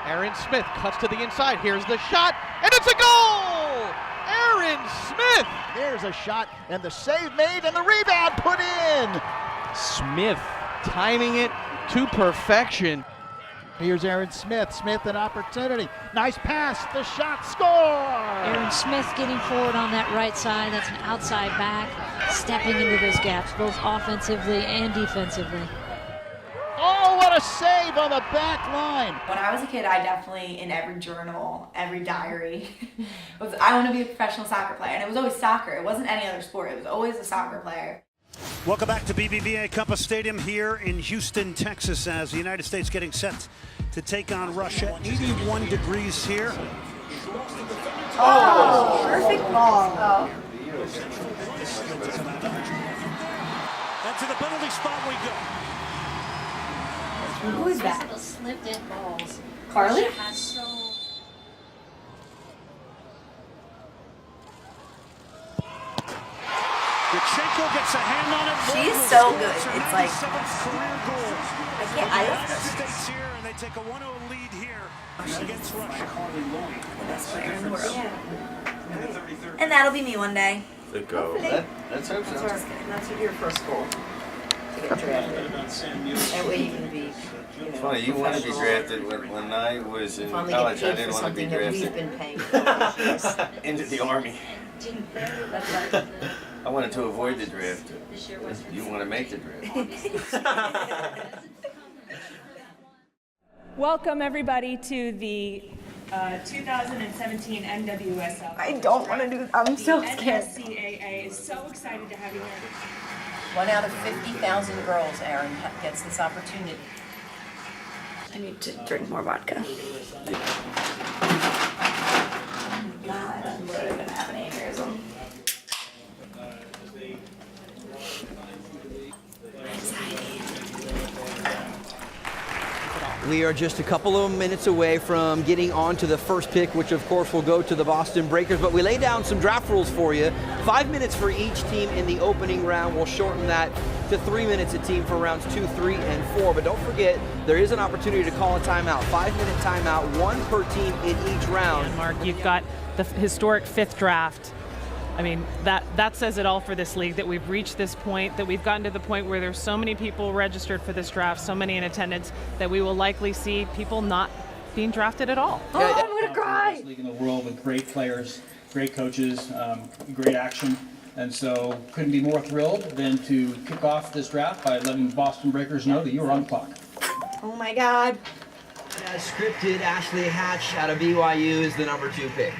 Aaron Smith cuts to the inside. Here's the shot, and it's a goal! Aaron Smith! There's a shot, and the save made, and the rebound put in! Smith timing it to perfection. Here's Aaron Smith. Smith, an opportunity. Nice pass, the shot, score! Aaron Smith getting forward on that right side. That's an outside back, stepping into those gaps, both offensively and defensively. Oh, what a save on the back line. When I was a kid, I definitely, in every journal, every diary, was I want to be a professional soccer player. And it was always soccer. It wasn't any other sport. It was always a soccer player. Welcome back to BBVA Compass Stadium here in Houston, Texas, as the United States getting set to take on Russia. 81 degrees here. Oh, perfect ball. Oh. And to the penalty spot we go. Who is that? Slipped in balls. Carly? Yurchenko gets a hand on it. She's so good. It's like career goal. I United States here, and they take a 1-0 lead here against Russia. best player in the world. And that'll be me one day. Go. Let's hope so. Just kidding. That's your first goal to get drafted. That way you can be. It's funny, you wanted to be drafted when I was in Finally college. get I paid didn't for want to be something that we've drafted been paying for. into the Army. That's right. I wanted to avoid the draft. You want to make the draft. Welcome everybody to the 2017 NWSL. I don't want to do. I'm so The scared. NSCAA is so excited to have you here. 1 out of 50,000 girls, Aaron, gets this opportunity. I need to drink more vodka. God, I'm literally gonna have an aneurysm. We are just a couple of minutes away from getting on to the first pick, which of course will go to the Boston Breakers, but we lay down some draft rules for you. 5 minutes for each team in the opening round. We'll shorten that to 3 minutes a team for rounds 2, 3, and 4. But don't forget, there is an opportunity to call a timeout. 5-minute timeout, one per team in each round. And Mark, you've got the historic 5th draft. I mean, that says it all for this league, that we've reached this point, that we've gotten to the point where there's so many people registered for this draft, so many in attendance, that we will likely see people not being drafted at all. Oh, I'm gonna cry. League in the world with great players, great coaches, great action, and so couldn't be more thrilled than to kick off this draft by letting the Boston Breakers know that you were on the clock. Oh my God. As scripted, Ashley Hatch out of BYU is the number 2 pick.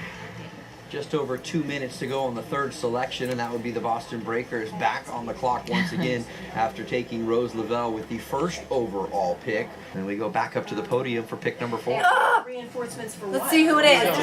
Just over 2 minutes to go on the third selection, and that would be the Boston Breakers back on the clock once again after taking Rose Lavelle with the first overall pick. And we go back up to the podium for pick number 4. Reinforcements for Let's what? see who it is.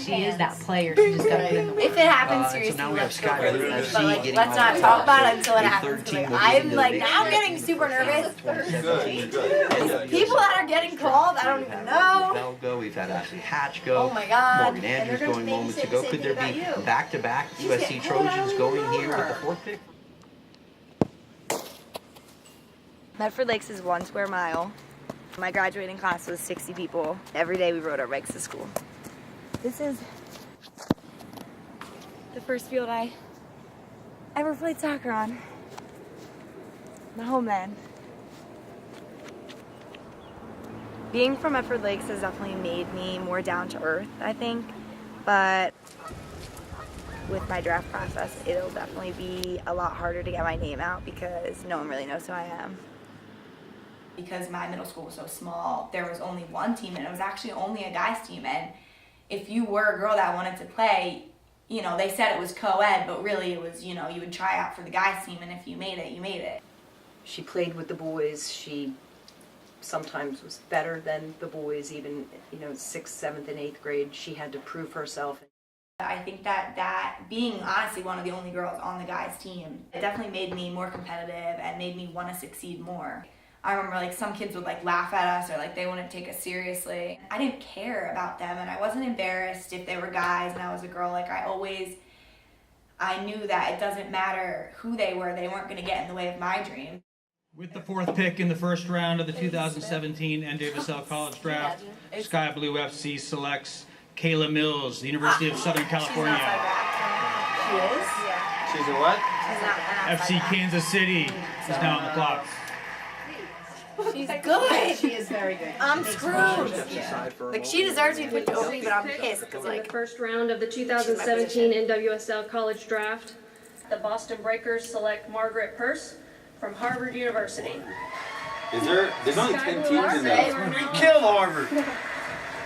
She is that player. She just got to put in the work. If it happens, So seriously, now we have let's go Skylar crazy. FC But like, getting let's on not the talk top. about it until it A happens. third team will be I'm in like, the now I'm mix. getting super nervous. 2017. Good. People that are getting called, I don't even know. Lavelle go. We've had Ashley Hatch go. Oh my God. Morgan Andrews going moments ago. Could there be back-to-back USC Trojans going here with the 4th pick? Medford Lakes is 1 square mile. My graduating class was 60 people. Every day we rode our bikes to school. This is the first field I ever played soccer on. My homeland. Being from Medford Lakes has definitely made me more down to earth, I think. But with my draft process, it'll definitely be a lot harder to get my name out because no one really knows who I am. Because my middle school was so small, there was only one team, and it was actually only a guys team. And if you were a girl that wanted to play, you know, they said it was co-ed, but really it was, you know, you would try out for the guys team, and if you made it, you made it. She played with the boys. She sometimes was better than the boys, even, 6th, 7th, and 8th grade. She had to prove herself. I think that being honestly one of the only girls on the guys team, it definitely made me more competitive and made me want to succeed more. I remember like some kids would like laugh at us or like they wouldn't take us seriously. I didn't care about them, and I wasn't embarrassed if they were guys and I was a girl. Like I knew that it doesn't matter who they were, they weren't going to get in the way of my dream. With the 4th pick in the first round of the 2017 NWSL College Draft, Sky Blue FC selects Kayla Mills, the University of Southern California. She is? Yeah. She's a what? She's not an FC Kansas City is now on the clock. She's good. She is very good. I'm screwed. Like, she deserves to be picked over me, but I'm pissed because, In the like, first round of the 2017 NWSL College Draft, the Boston Breakers select Margaret Purse from Harvard University. There's only 10 teams in there. We killed Harvard.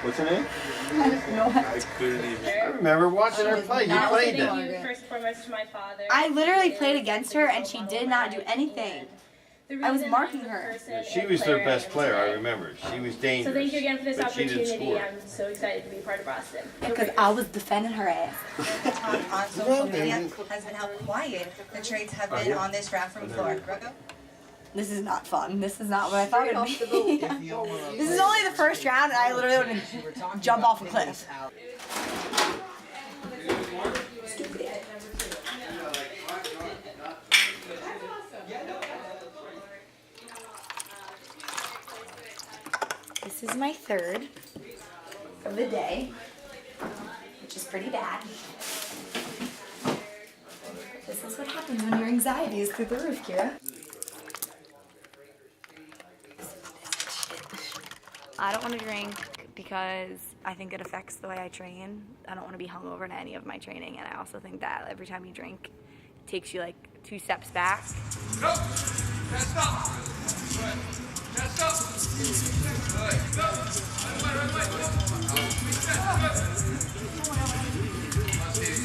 What's her name? I couldn't even. I remember watching her play. You played that. Thank you first and foremost to my father. I literally played against her and she did not do anything. I was marking her. She was their best player, I remember. She was dangerous. So thank you again for this but she didn't opportunity. score. I'm so excited to be part of Boston. Because I was defending her ass. On social media has been how quiet the trades have been on this draft from Florida. Rocco? This is not fun. This is not what I thought it would be. This is only the first round and I literally would jump off a cliff. This is my third of the day, which is pretty bad. This is what happens when your anxiety is through the roof, Ciara. I don't want to drink because I think it affects the way I train. I don't want to be hungover in any of my training, and I also think that every time you drink, it takes you like 2 steps back. Go! Chest up! Good. Chest up! Good. Go! Right way. Go! Big chest. Good.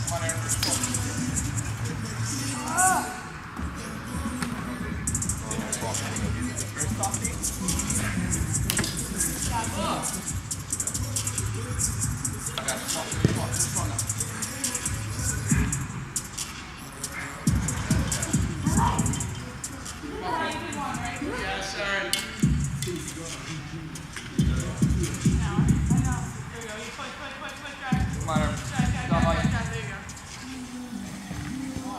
Come on, Aaron.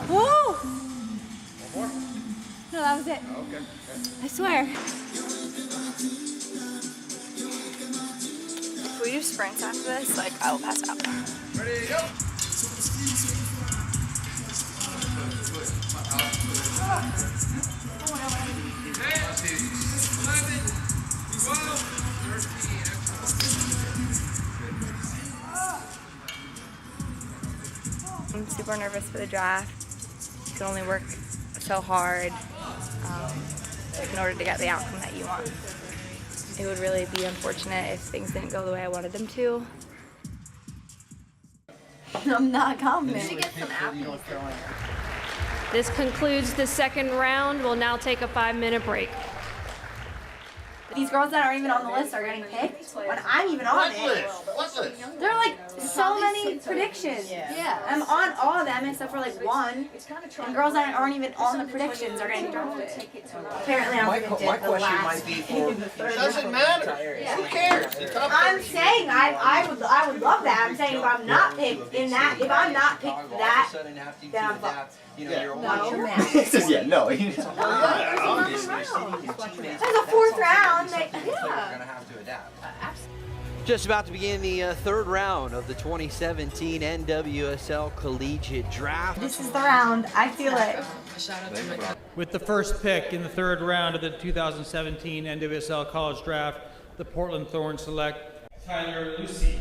Woo! No, that was it. Okay. I swear. If we do sprints after this, like, I will pass out. Ready, go! I'm super nervous for the draft. You can only work so hard in order to get the outcome that you want. It would really be unfortunate if things didn't go the way I wanted them to. I'm not confident. You should get some apples. This concludes the second round. We'll now take a 5-minute break. These girls that aren't even on the list are getting picked when I'm even on it. What's this? There are like so many predictions. Yeah. I'm on all of them except for like one. And girls that aren't even on the predictions are getting drafted. Apparently I'm predicted My the question last. might be for It doesn't matter. Who cares? The top I'm 30. saying I would love that. I'm saying if I'm not picked in that, if I'm not picked for that, then I'm fucked. No. Yeah, no. There's a 4th round. Just about to begin the third round of the 2017 NWSL Collegiate Draft. This is the round. I feel it. With the first pick in the third round of the 2017 NWSL College Draft, the Portland Thorns select Tyler Lucy.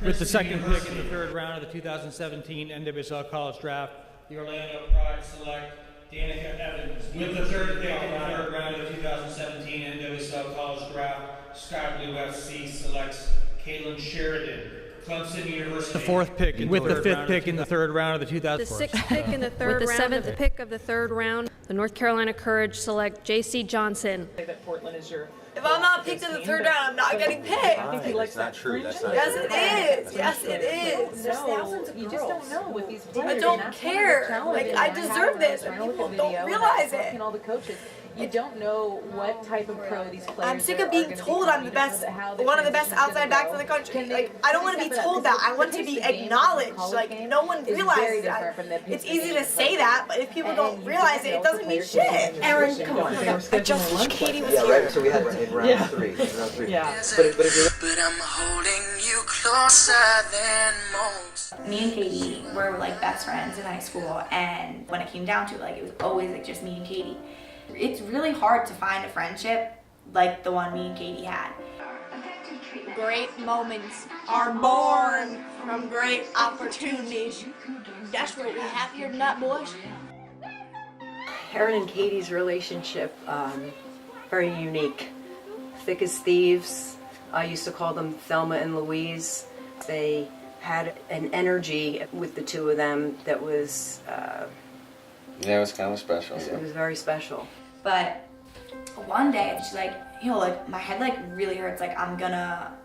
With the second pick in the third round of the 2017 NWSL College Draft, the Orlando Pride select Danica Evans. With the third pick in the third round of the 2017 NWSL College Draft, Sky Blue FC selects Caitlin Sheridan. Clemson University. The 4th pick with the 5th pick in the third round of the 2000. The 6th pick in the third round. With the 7th pick of the third round, the North Carolina Courage select J.C. Johnson. That Portland is your. If I'm not picked in the third round, I'm not getting picked. That's not true. That's not Yes, true. it is. Yes, it is. There's thousands of girls. You just don't know with these players. I don't care. Like, I deserve this, and people don't realize it. All the coaches. You don't know what type of pro these players I'm sick of being told I'm the best, one of the best outside backs in the country. Like, I don't want to be told that. I want to be acknowledged. Like, no one realizes that. It's easy to say that, but if people don't realize it, it doesn't mean shit. Aaron, come on. I just wish Katie was here. Yeah, right. So we had in round three. Round three. Yeah. But if you're But I'm holding you closer than most. Me and Katie were like best friends in high school, and when it came down to it, like, it was always like just me and Katie. It's really hard to find a friendship like the one me and Katie had. Great moments are born from great opportunities. That's what we have here tonight, boys. Aaron and Katie's relationship, very unique. Thick as thieves. I used to call them Thelma and Louise. They had an energy with the two of them that was... yeah, it was kind of special. It was very special. But one day she's like, like my head like really hurts. Like I'm gonna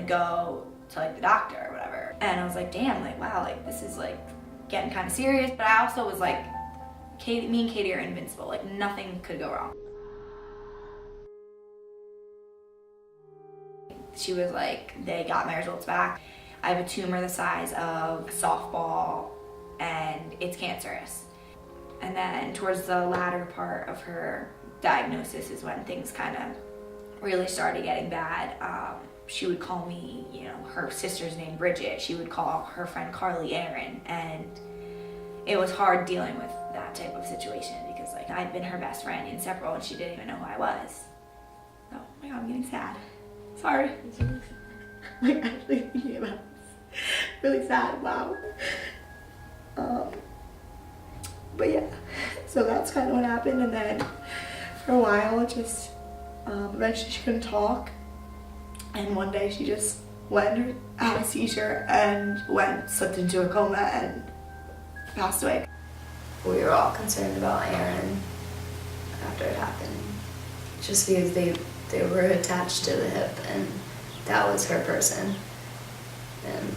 go to like the doctor or whatever. And I was like, damn, like wow, like this is like getting kind of serious. But I also was like, me and Katie are invincible. Like nothing could go wrong. She was like, they got my results back. I have a tumor the size of a softball, and it's cancerous. And then towards the latter part of her diagnosis is when things kind of really started getting bad. She would call me, her sister's name Bridget. She would call her friend Carly Aaron, and it was hard dealing with that type of situation because like I'd been her best friend, inseparable, and she didn't even know who I was. Oh my God, I'm getting sad. Sorry. Like actually thinking about it. Really sad, wow. But yeah, so that's kind of what happened, and then for a while, just eventually she couldn't talk, and one day she just had a seizure and slipped into a coma and passed away. We were all concerned about Aaron after it happened, just because they were attached to the hip, and that was her person, and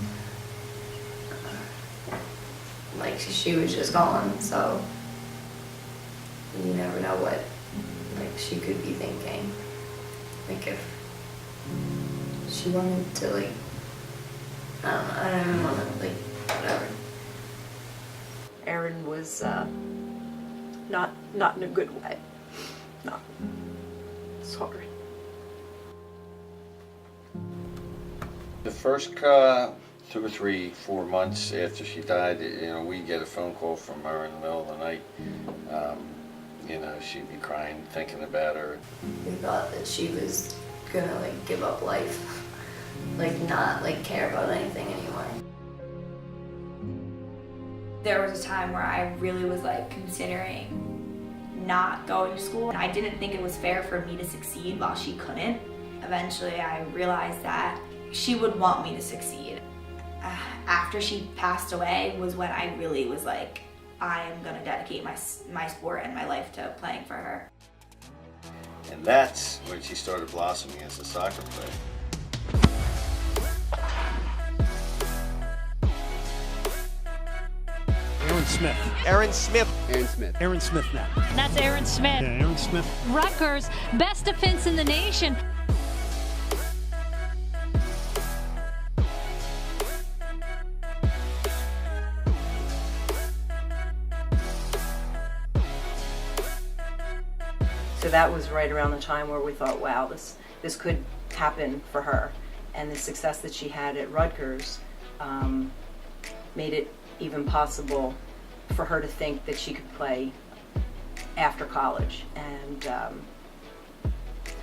like she was just gone, so you never know what like she could be thinking. Like if she wanted to like, I don't even want to like, whatever. Aaron was not in a good way. No. Sorry. The first 2 or 3, 4 months after she died, we get a phone call from her in the middle of the night. She'd be crying, thinking about her. We thought that she was gonna like give up life, like not like care about anything anymore. There was a time where I really was like considering not going to school. I didn't think it was fair for me to succeed while she couldn't. Eventually I realized that she would want me to succeed. After she passed away was when I really was like, I am gonna dedicate my sport and my life to playing for her. And that's when she started blossoming as a soccer player. Aaron Smith. Aaron Smith. Aaron Smith. Aaron Smith now. That's Aaron Smith. Yeah, Aaron Smith. Rutgers, best defense in the nation. So that was right around the time where we thought, wow, this could happen for her. And the success that she had at Rutgers made it even possible for her to think that she could play after college. And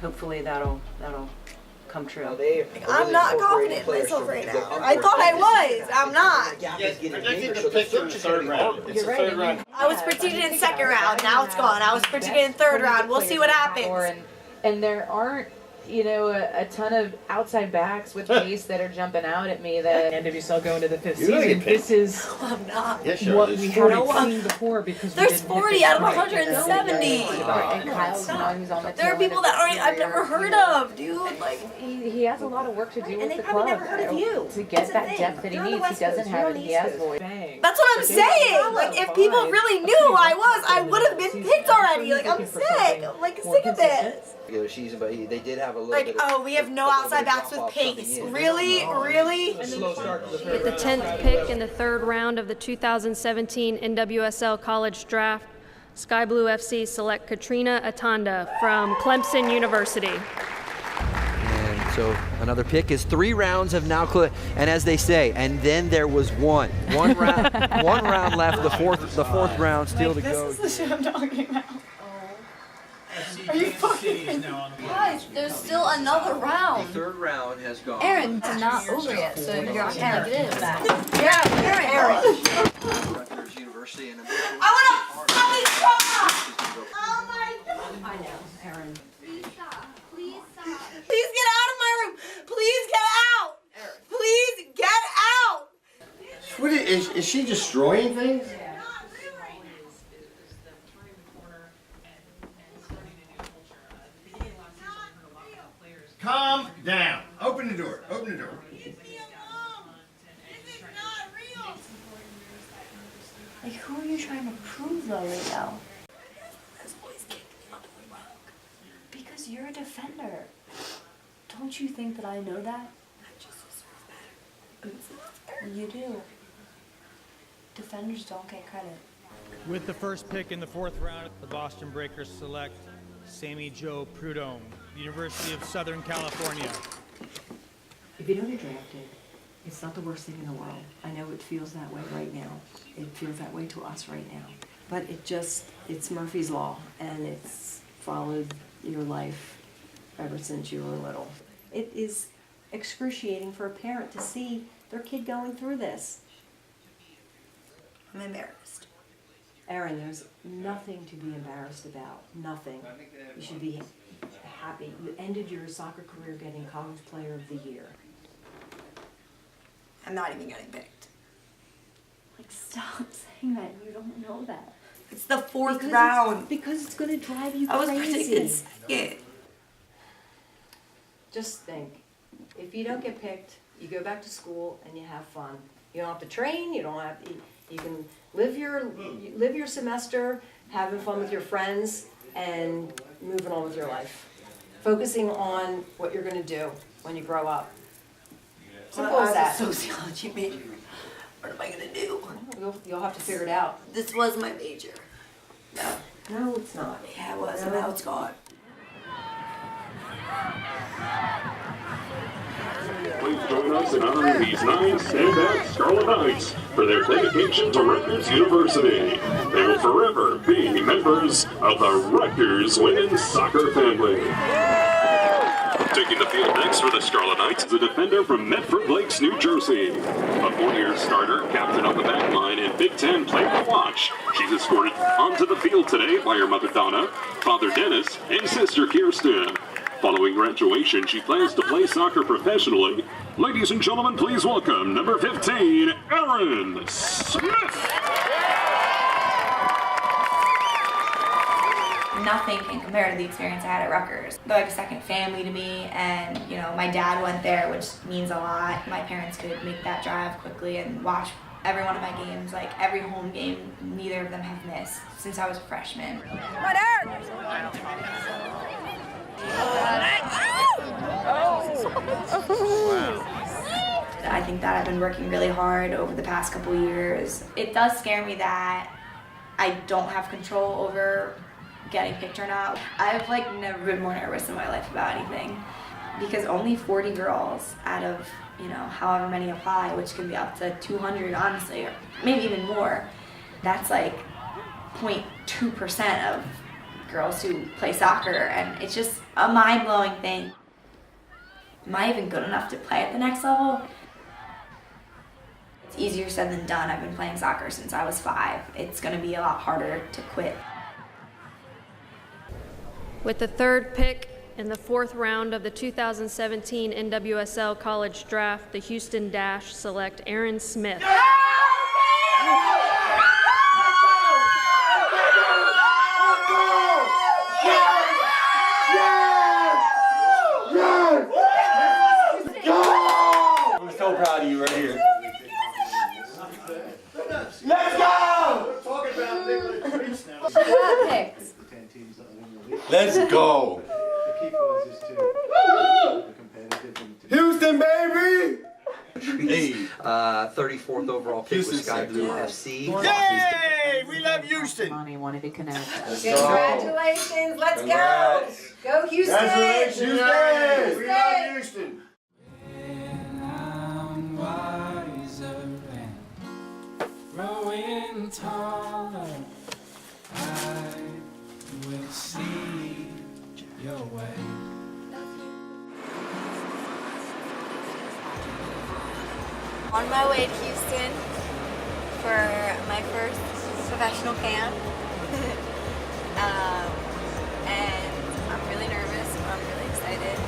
hopefully that'll come true. I'm not confident in myself right now. I thought I was. I'm not. Predicted to pick in the third round. It's a third round. I was predicted in second round. Now it's gone. I was predicted in third round. We'll see what happens. And there aren't, you know, a ton of outside backs with pace that are jumping out at me. That NWSL going to the fifth You're gonna season. get picked. This is I'm not. Yeah, sure. what There's we 40. haven't seen before because we There's didn't hit 40 this out of point. 170. And Kyle's the one who's on the There are tail people end of that his I've career. never heard of, dude. Like, He has a lot of work to do and with they the probably club never heard of you. to That's get the that thing. depth that he You're on the needs. He West doesn't Coast. have You're it. on He the has East voice. that's what I'm saying. Like, if people really knew who I was, I would have been picked already. Like, I'm sick. I'm like sick of this. Regular season, but they did have a little Like, bit of, oh, we have no outside backs with pace. Really? Really? With the 10th pick in the third round of the 2017 NWSL College Draft, Sky Blue FC select Katrina Atanda from Clemson University. and so another pick is 3 rounds have now and as they say, and then there was one round left, the fourth round still to go. This is the shit I'm talking about. Are you fucking Guys, there's still another The round. third round has gone. Aaron's not over yet, so you're not gonna get into that. Yeah, Aaron. Rutgers University and I want to fucking stop! Oh my god! I know, Aaron. Please stop. Please stop. Please get out of my room. Please get out. Please get out. What is she destroying things? Calm down. Open the door. Open the door. Like, who are you trying to prove, though, right now? Because you're a defender. Don't you think that I know that? You do. Defenders don't get credit. With the first pick in the fourth round, the Boston Breakers select Sammy Jo Prudhomme, University of Southern California. If you don't get drafted, it's not the worst thing in the world. I know it feels that way right now. It feels that way to us right now. But it's Murphy's Law, and it's followed your life ever since you were little. It is excruciating for a parent to see their kid going through this. I'm embarrassed. Aaron, there's nothing to be embarrassed about. Nothing. You should be happy. You ended your soccer career getting College Player of the Year. I'm not even getting picked. Like, stop saying that. You don't know that. It's the fourth round. Because it's going to drive you I was crazy. predicted second. Just think, if you don't get picked, you go back to school and you have fun. You don't have to train. You don't have. You can live your semester, having fun with your friends, and moving on with your life. Focusing on what you're going to do when you grow up. Simple as that. I was a sociology major. What am I gonna do? You'll have to figure it out. This was my major. No, it's not. Yeah, it was, and now it's gone. Please join us in honoring these 9 standout Scarlet Knights for their dedication to Rutgers University. They will forever be members of the Rutgers women's soccer family. Taking the field next for the Scarlet Knights is a defender from Medford Lakes, New Jersey. A 4-year starter, captain of the back line, and Big Ten player to watch. She's escorted onto the field today by her mother Donna, father Dennis, and sister Kirsten. Following graduation, she plans to play soccer professionally. Ladies and gentlemen, please welcome number 15, Erin Smith. Nothing can compare to the experience I had at Rutgers. They're like a second family to me, and you know, my dad went there, which means a lot. My parents could make that drive quickly and watch every one of my games, like every home game. Neither of them have missed since I was a freshman. I think that I've been working really hard over the past couple years. It does scare me that I don't have control over getting picked or not. I've like never been more nervous in my life about anything, because only 40 girls out of, you know, however many apply, which can be up to 200 honestly, or maybe even more. That's like 0.2% of girls who play soccer, and it's just a mind-blowing thing. Am I even good enough to play at the next level? It's easier said than done. I've been playing soccer since I was 5. It's gonna be a lot harder to quit. With the third pick in the 4th round of the 2017 NWSL College Draft, the Houston Dash select Aaron Smith. I'm so proud of you right here. Let's go! Let's go! Houston, baby! Hey. 34th overall pick with Sky Blue FC. Yay! We love Houston! Wanted to connect. Congratulations. Let's Congrats. go. Go Houston. Congratulations, Houston! We love Houston! Growing taller, I will see your way. On my way to Houston for my first professional camp. And I'm really nervous, but I'm really excited.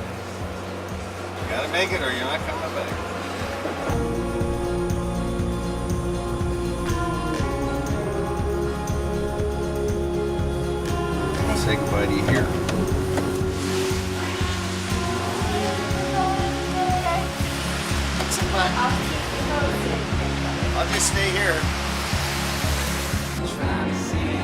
You gotta make it or you're not coming back. Say goodbye to you here. I'll just stay here. Trying to see